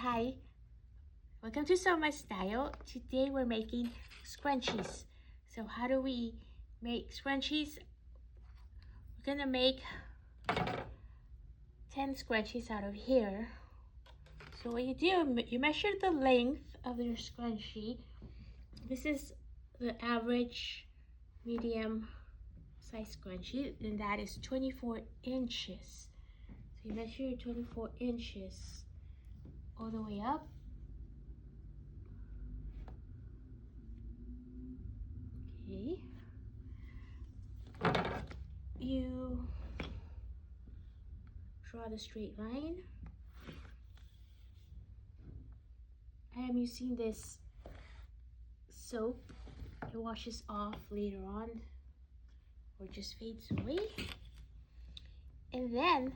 Hi, welcome to Sew My Style. Today we're making scrunchies. So how do we make scrunchies? We're gonna make 10 scrunchies out of here. So what you do, you measure the length of your scrunchie. This is the average medium size scrunchie, and that is 24 inches. So you measure your 24 inches all the way up. Okay. You draw the straight line. I am using this soap. It washes off later on or just fades away. And then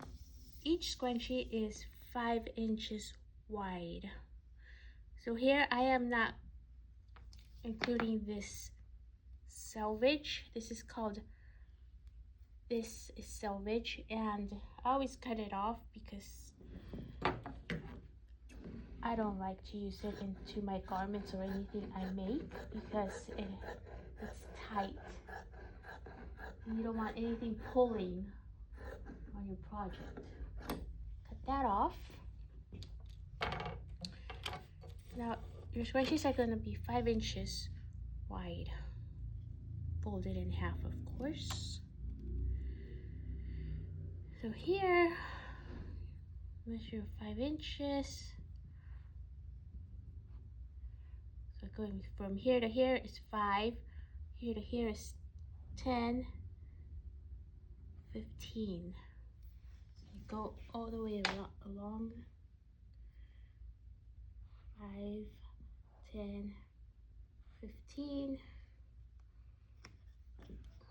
each scrunchie is 5 inches wide. So here I am not including this selvage. This is selvage, and I always cut it off because I don't like to use it into my garments or anything I make because it's tight. And you don't want anything pulling on your project. Cut that off. Now your scrunchies are going to be 5 inches wide, folded in half, of course. So here, measure 5 inches. So going from here to here is 5, here to here is 10, 15. So you go all the way along. 5, 10, 15.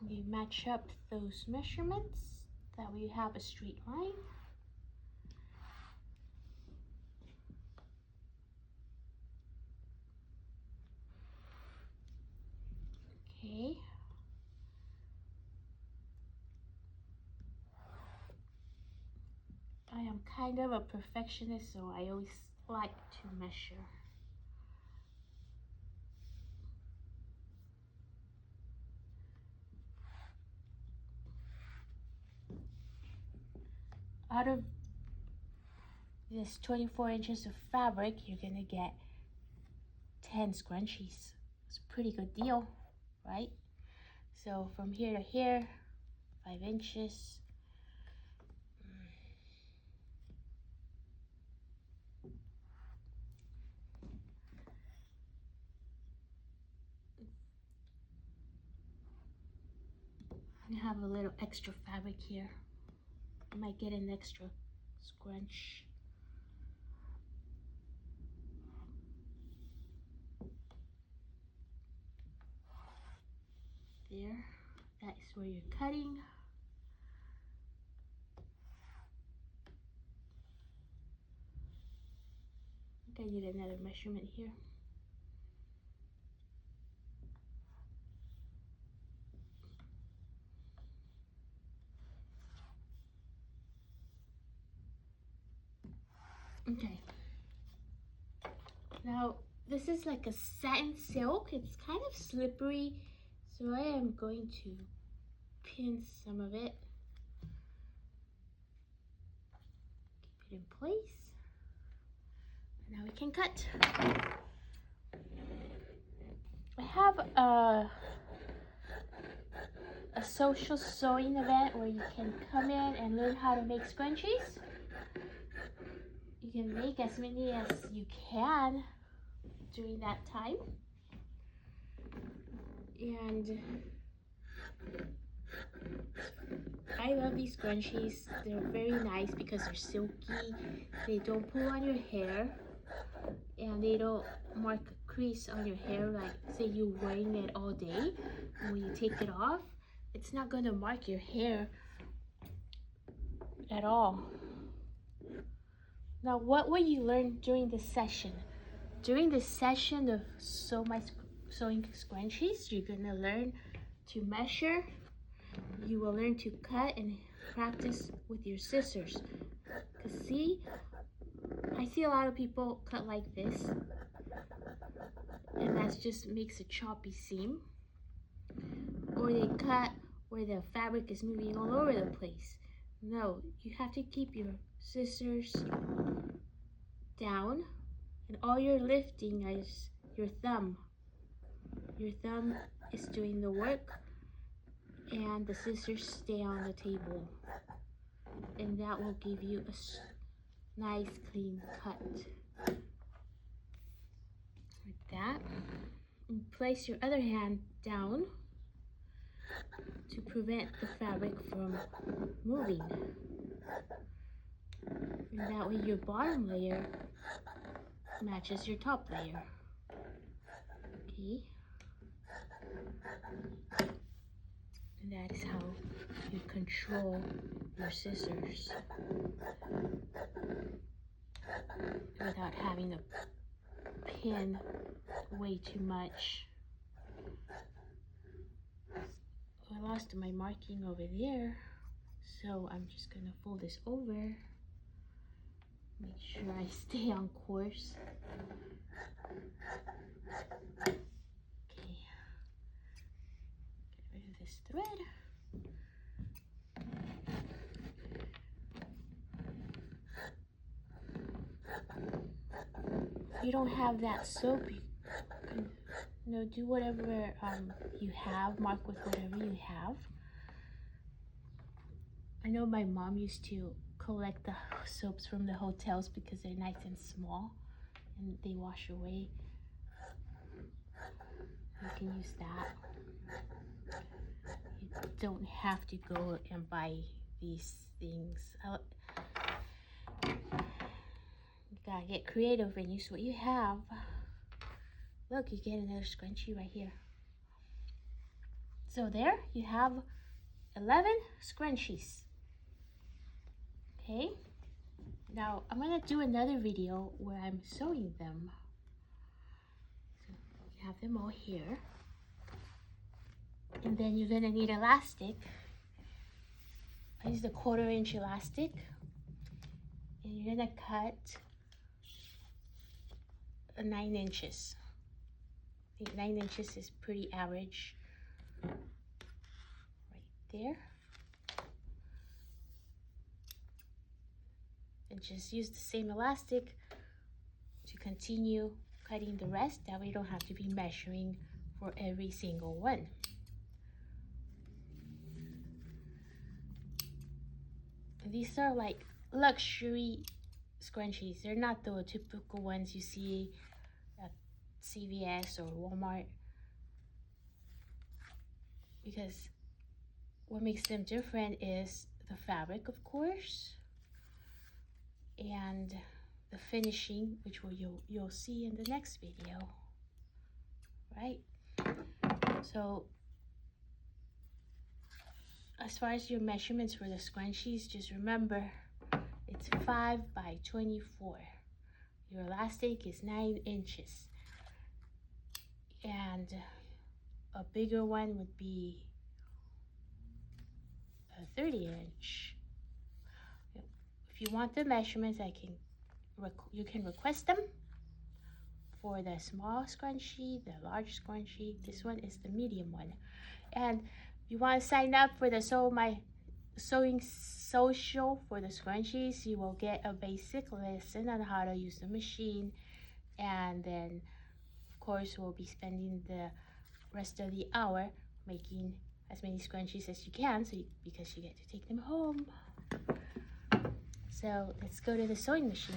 You match up those measurements. That way you have a straight line. Okay. I am kind of a perfectionist, so I always like to measure. Out of this 24 inches of fabric, you're gonna get 10 scrunchies. It's a pretty good deal, right? So from here to here, 5 inches. I have a little extra fabric here. I might get an extra scrunch. There, that is where you're cutting. I think I need another measurement here. Okay. Now, this is like a satin silk. It's kind of slippery, so I am going to pin some of it. Keep it in place. Now we can cut. I have a social sewing event where you can come in and learn how to make scrunchies. You can make as many as you can during that time. And I love these scrunchies. They're very nice because they're silky. They don't pull on your hair, and they don't mark a crease on your hair like say you're wearing it all day. And when you take it off, it's not gonna mark your hair at all. Now, what will you learn during this session? During this session of sewing scrunchies, you're gonna learn to measure. You will learn to cut and practice with your scissors. Cause see, I see a lot of people cut like this, and that just makes a choppy seam. Or they cut where the fabric is moving all over the place. No, you have to keep your scissors down, and all you're lifting is your thumb. Your thumb is doing the work, and the scissors stay on the table, and that will give you a nice clean cut. Like that. And place your other hand down to prevent the fabric from moving. And that way your bottom layer matches your top layer. Okay. And that is how you control your scissors without having to pin way too much. I lost my marking over there, so I'm just gonna fold this over. Make sure I stay on course. Okay. Get rid of this thread. If you don't have that soap, you can do whatever you have, mark with whatever you have. I know my mom used to collect the soaps from the hotels because they're nice and small and they wash away. You can use that. You don't have to go and buy these things. You gotta get creative and use what you have. Look, you get another scrunchie right here. So there you have 11 scrunchies. Okay, now I'm gonna do another video where I'm sewing them. So you have them all here. And then you're gonna need elastic. I used a 1/4 inch elastic. And you're gonna cut 9 inches. I think 9 inches is pretty average. Right there. And just use the same elastic to continue cutting the rest. That way you don't have to be measuring for every single one. And these are like luxury scrunchies. They're not the typical ones you see at CVS or Walmart, because what makes them different is the fabric, of course, and the finishing, which you'll see in the next video, right? So as far as your measurements for the scrunchies, just remember it's 5 by 24. Your elastic is 9 inches, and a bigger one would be a 30 inch. If you want the measurements, you can request them for the small scrunchie, the large scrunchie. This one is the medium one. And you want to sign up for the sewing social for the scrunchies, you will get a basic lesson on how to use the machine, and then of course we'll be spending the rest of the hour making as many scrunchies as you can, because you get to take them home. So let's go to the sewing machine.